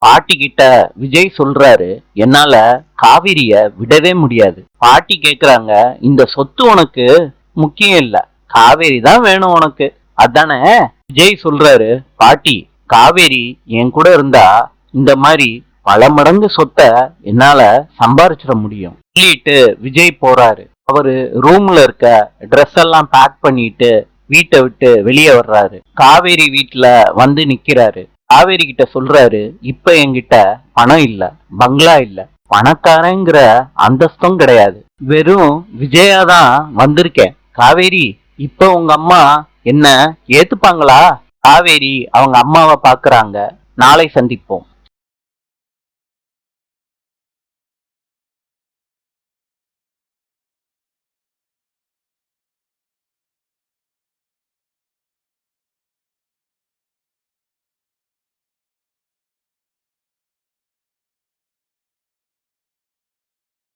பாட்டி கிட்ட விஜய் சொல்றாரு, என்னால காவேரிய விடவே முடியாது. பாட்டி கேக்குறாங்க, இந்த சொத்து உனக்கு முக்கியம் இல்ல, காவேரி தான் வேணும் உனக்கு, அதானே? விஜய் சொல்றாரு, பாட்டி காவேரி என் கூட இருந்தா இந்த மாதிரி பல மடங்கு சொத்தை என்னால சம்பாரிச்சிட முடியும் சொல்லிட்டு விஜய் போறாரு. அவரு ரூம்ல இருக்க ட்ரெஸ் எல்லாம் பேக் பண்ணிட்டு வீட்டை விட்டு வெளியே வர்றாரு. காவேரி வீட்டுல வந்து நிக்கிறாரு. காவேரி கிட்ட சொல்றாரு, இப்ப என்கிட்ட பணம் இல்ல, பங்களா இல்ல, பணக்காரங்கிற அந்தஸ்தும் கிடையாது, வெறும் விஜயாதான் வந்திருக்கேன். காவேரி, இப்ப உங்க அம்மா என்ன ஏத்துப்பாங்களா? காவேரி அவங்க அம்மாவை பாக்குறாங்க. நாளை சந்திப்போம்.